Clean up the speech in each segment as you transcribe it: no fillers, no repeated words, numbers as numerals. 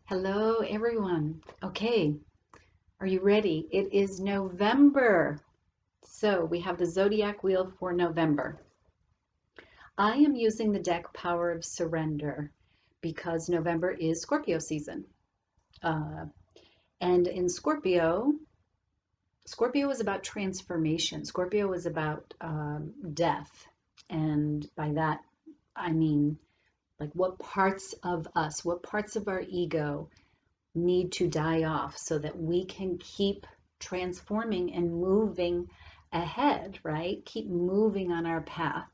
Hello, everyone. Okay, are you ready? It is November. So we have the Zodiac Wheel for November. I am using the deck Power of Surrender because November is Scorpio season. Uh, and in Scorpio is about transformation. Scorpio is about death. And by that, I mean, like what parts of us, what parts of our ego need to die off so that we can keep transforming and moving ahead, right? Keep moving on our path.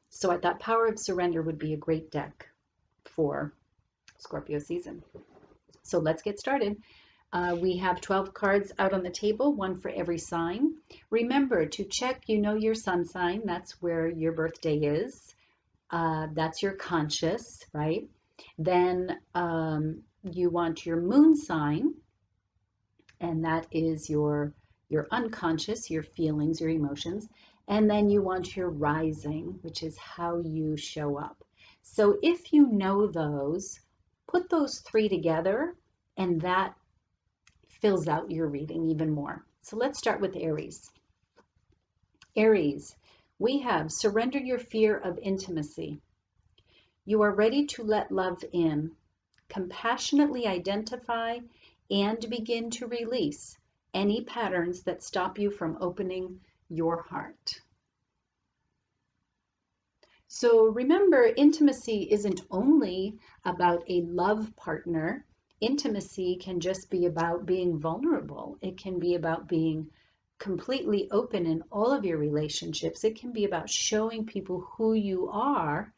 So I thought Power of Surrender would be a great deck for Scorpio season. So let's get started. We have 12 cards out on the table, one for every sign. Remember to check, your sun sign. That's where your birthday is. That's your conscious, right? Then you want your moon sign, and that is your unconscious, your feelings, your emotions. And then you want your rising, which is how you show up. So if you know those, put those three together, and that fills out your reading even more. So let's start with Aries. Aries, we have surrender your fear of intimacy. You are ready to let love in. Compassionately identify and begin to release any patterns that stop you from opening your heart. So remember, intimacy isn't only about a love partner. Intimacy can just be about being vulnerable. It can be about being completely open in all of your relationships. It can be about showing people who you are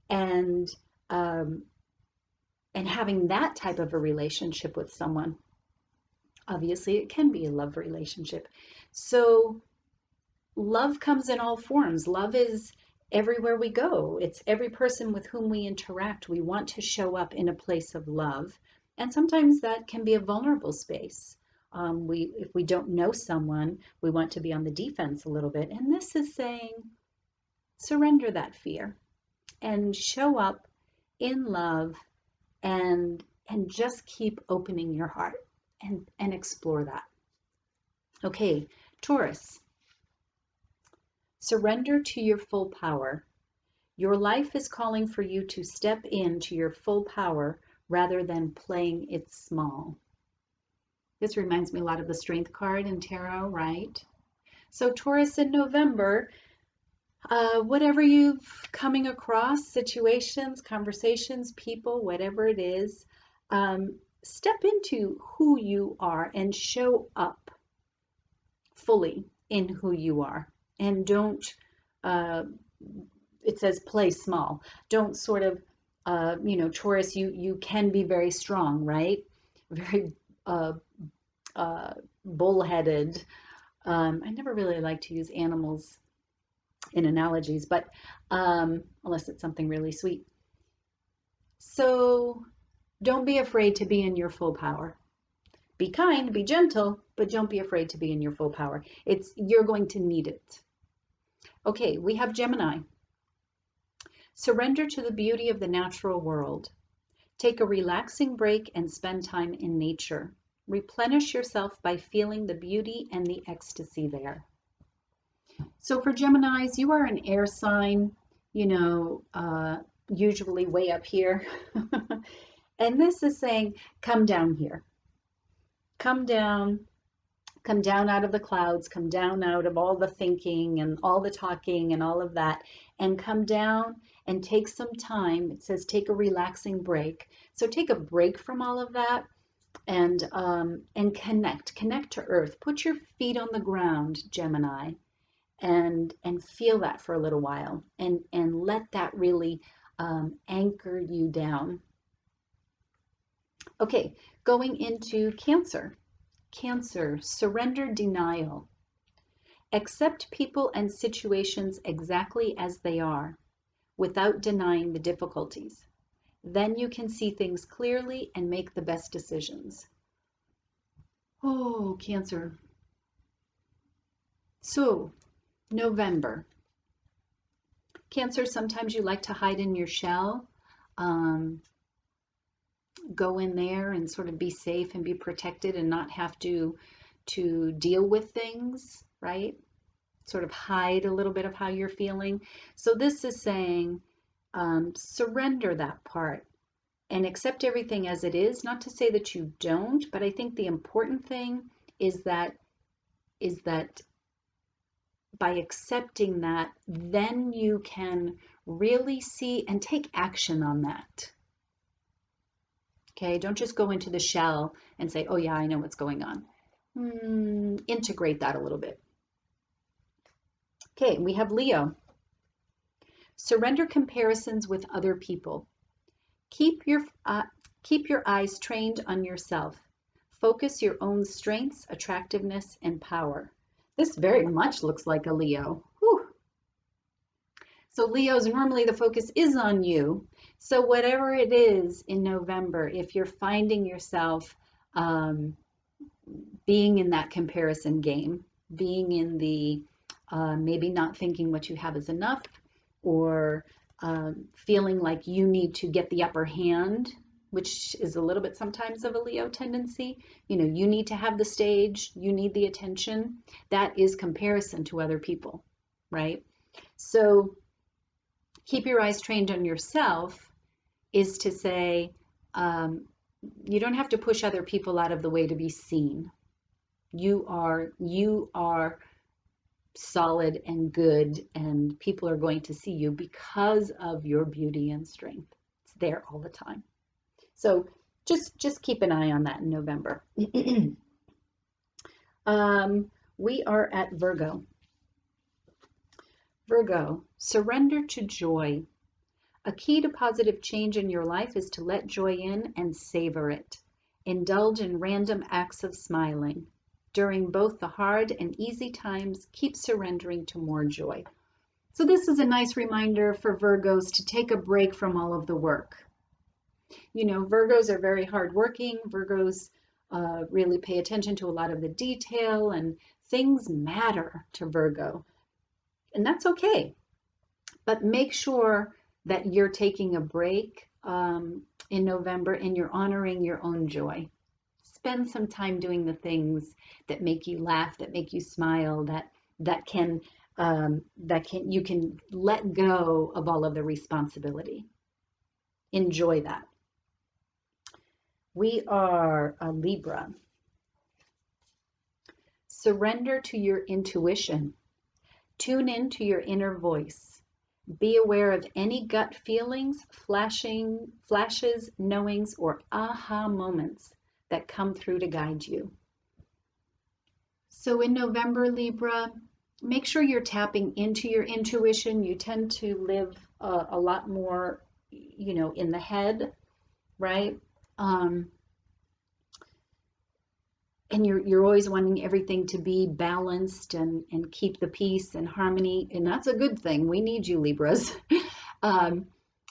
and having that type of a relationship with someone. Obviously, it can be a love relationship. So love comes in all forms. Love is everywhere we go. It's every person with whom we interact. We want to show up in a place of love. And sometimes that can be a vulnerable space. If we don't know someone, we want to be on the defense a little bit. And this is saying, surrender that fear and show up in love and just keep opening your heart and explore that. Okay, Taurus, surrender to your full power. Your life is calling for you to step into your full power rather than playing it small. This reminds me a lot of the Strength card in tarot, right? So Taurus, in November, whatever you've coming across, situations, conversations, people, whatever it is, step into who you are and show up fully in who you are. And don't, it says play small. Don't sort of, Taurus, you can be very strong, right? Very bullheaded. I never really like to use animals in analogies, but unless it's something really sweet. So don't be afraid to be in your full power. Be kind, be gentle, but don't be afraid to be in your full power. You're going to need it. Okay, we have Gemini. Surrender to the beauty of the natural world. Take a relaxing break and spend time in nature. Replenish yourself by feeling the beauty and the ecstasy there. So for Geminis, you are an air sign, usually way up here. And this is saying, come down here. Come down out of the clouds, come down out of all the thinking and all the talking and all of that, and come down and take some time. It says take a relaxing break. So take a break from all of that and connect to earth. Put your feet on the ground, Gemini, and feel that for a little while and let that really anchor you down. Okay, going into Cancer. Cancer, surrender denial. Accept people and situations exactly as they are, without denying the difficulties. Then you can see things clearly and make the best decisions. Oh, Cancer. So, November. Cancer, sometimes you like to hide in your shell. go in there and sort of be safe and be protected and not have to deal with things, right? Sort of hide a little bit of how you're feeling. So this is saying surrender that part and accept everything as it is. Not to say that you don't, but I think the important thing is that by accepting that, then you can really see and take action on that. Okay, don't just go into the shell and say, oh yeah, I know what's going on. Integrate that a little bit. Okay, we have Leo. Surrender comparisons with other people. Keep your eyes trained on yourself. Focus your own strengths, attractiveness, and power. This very much looks like a Leo. Whew. So Leos, normally the focus is on you. So whatever it is in November, if you're finding yourself being in that comparison game, being in the maybe not thinking what you have is enough, or feeling like you need to get the upper hand, which is a little bit sometimes of a Leo tendency. You know, you need to have the stage, you need the attention. That is comparison to other people, right? So keep your eyes trained on yourself is to say, you don't have to push other people out of the way to be seen. You are solid and good, and people are going to see you because of your beauty and strength. It's there all the time. So just keep an eye on that in November. We are at Virgo. Virgo, surrender to joy. A key to positive change in your life is to let joy in and savor it. Indulge in random acts of smiling. During both the hard and easy times, keep surrendering to more joy. So this is a nice reminder for Virgos to take a break from all of the work. You know, Virgos are very hardworking. Virgos really pay attention to a lot of the detail, and things matter to Virgo. And that's okay. But make sure that you're taking a break in November and you're honoring your own joy. Spend some time doing the things that make you laugh, that make you smile, that you can let go of all of the responsibility. Enjoy that. We are a Libra. Surrender to your intuition. Tune in to your inner voice. Be aware of any gut feelings, flashes, knowings, or aha moments that come through to guide you. So in November, Libra, make sure you're tapping into your intuition. You tend to live a lot more, you know, in the head, right? And you're always wanting everything to be balanced and keep the peace and harmony. And that's a good thing. We need you, Libras.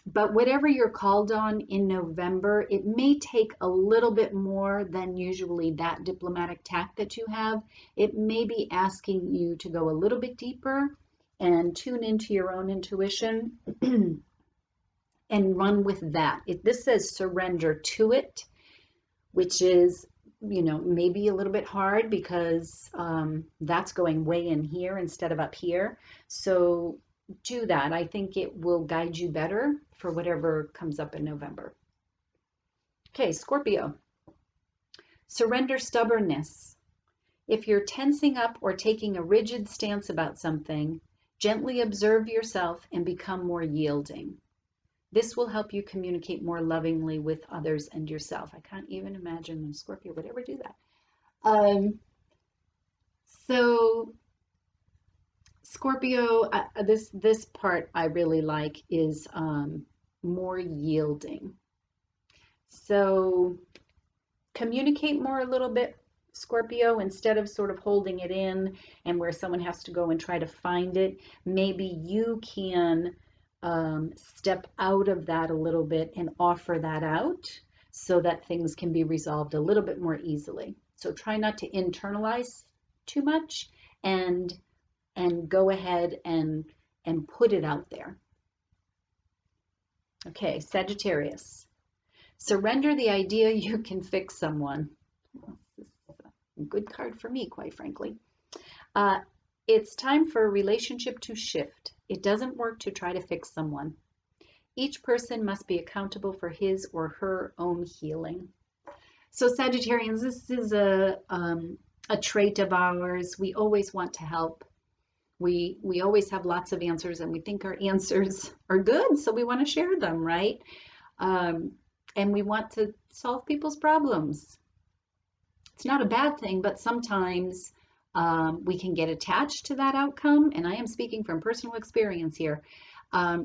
But whatever you're called on in November, it may take a little bit more than usually that diplomatic tact that you have. It may be asking you to go a little bit deeper and tune into your own intuition and run with that. This says surrender to it, which is, you know, maybe a little bit hard because that's going way in here instead of up here. So do that. I think it will guide you better for whatever comes up in November. Okay, Scorpio. Surrender stubbornness. If you're tensing up or taking a rigid stance about something, gently observe yourself and become more yielding. This will help you communicate more lovingly with others and yourself. I can't even imagine a Scorpio would ever do that. So Scorpio, this part I really like is more yielding. So communicate more a little bit, Scorpio, instead of sort of holding it in and where someone has to go and try to find it. Maybe you can step out of that a little bit and offer that out so that things can be resolved a little bit more easily. So try not to internalize too much and go ahead and put it out there. Okay, Sagittarius. Surrender the idea you can fix someone. This is a good card for me, quite frankly. It's time for a relationship to shift. It doesn't work to try to fix someone. Each person must be accountable for his or her own healing. So Sagittarians, this is a trait of ours. We always want to help. We always have lots of answers, and we think our answers are good, so we want to share them, right? And we want to solve people's problems. It's not a bad thing, but sometimes we can get attached to that outcome, and I am speaking from personal experience here.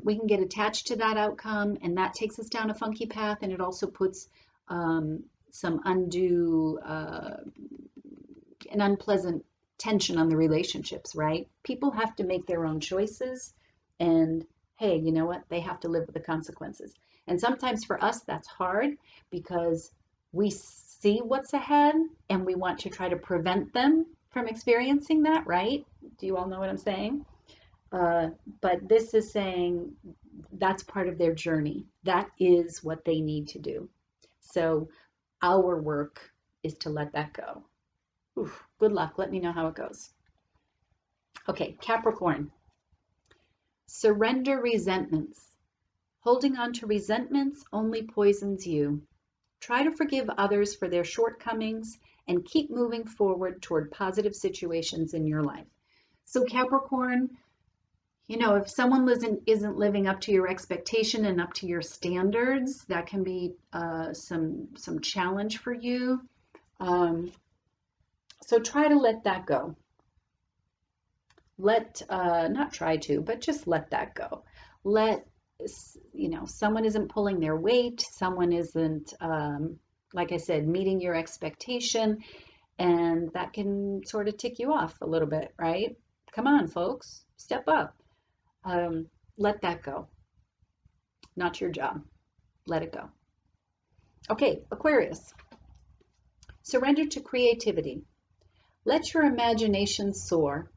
We can get attached to that outcome, and that takes us down a funky path, and it also puts some undue and unpleasant tension on the relationships, right? People have to make their own choices, and hey, you know what? They have to live with the consequences. And sometimes for us, that's hard because we see what's ahead and we want to try to prevent them from experiencing that, right? Do you all know what I'm saying? But this is saying that's part of their journey. That is what they need to do. So our work is to let that go. Oof, good luck. Let me know how it goes. Okay, Capricorn. Surrender resentments. Holding on to resentments only poisons you. Try to forgive others for their shortcomings and keep moving forward toward positive situations in your life. So Capricorn, you know, if someone isn't living up to your expectation and up to your standards, that can be some challenge for you. So try to let that go. Not try to, but just let that go. Someone isn't pulling their weight. Someone isn't, like I said, meeting your expectation. And that can sort of tick you off a little bit, right? Come on, folks, step up. Let that go. Not your job. Let it go. Okay, Aquarius. Surrender to creativity. Let your imagination soar.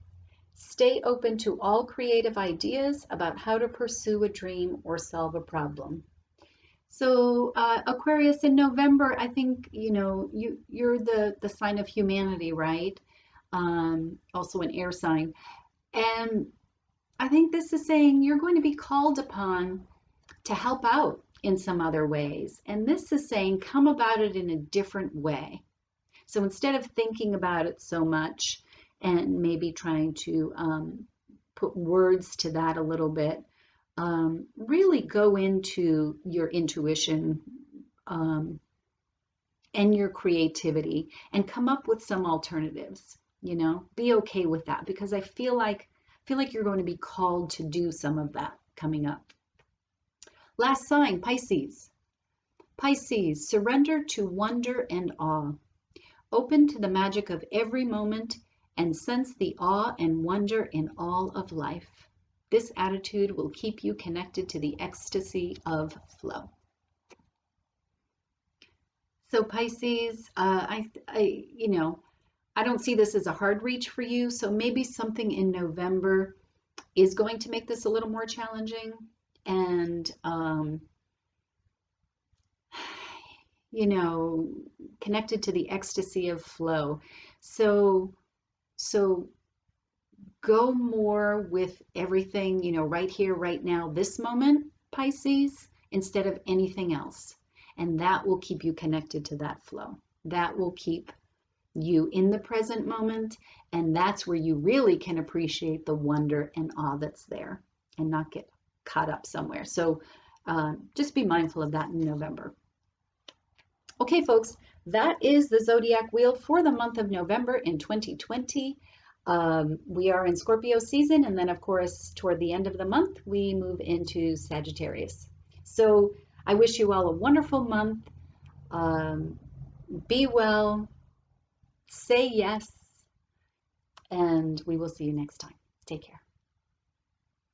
Stay open to all creative ideas about how to pursue a dream or solve a problem. So Aquarius, in November, I think, you're the sign of humanity, right? Also an air sign. And I think this is saying you're going to be called upon to help out in some other ways. And this is saying come about it in a different way. So instead of thinking about it so much and maybe trying to put words to that a little bit, really go into your intuition and your creativity and come up with some alternatives. Be okay with that, because I feel like you're going to be called to do some of that coming up. Last sign, Pisces. Pisces, surrender to wonder and awe. Open to the magic of every moment and sense the awe and wonder in all of life. This attitude will keep you connected to the ecstasy of flow. So Pisces, I don't see this as a hard reach for you. So maybe something in November is going to make this a little more challenging, and connected to the ecstasy of flow. So go more with everything, right here, right now, this moment, Pisces, instead of anything else. And that will keep you connected to that flow. That will keep you in the present moment. And that's where you really can appreciate the wonder and awe that's there and not get caught up somewhere. So just be mindful of that in November. Okay, folks, that is the Zodiac Wheel for the month of November in 2020. We are in Scorpio season, and then, of course, toward the end of the month, we move into Sagittarius. So I wish you all a wonderful month. Be well, say yes, and we will see you next time. Take care.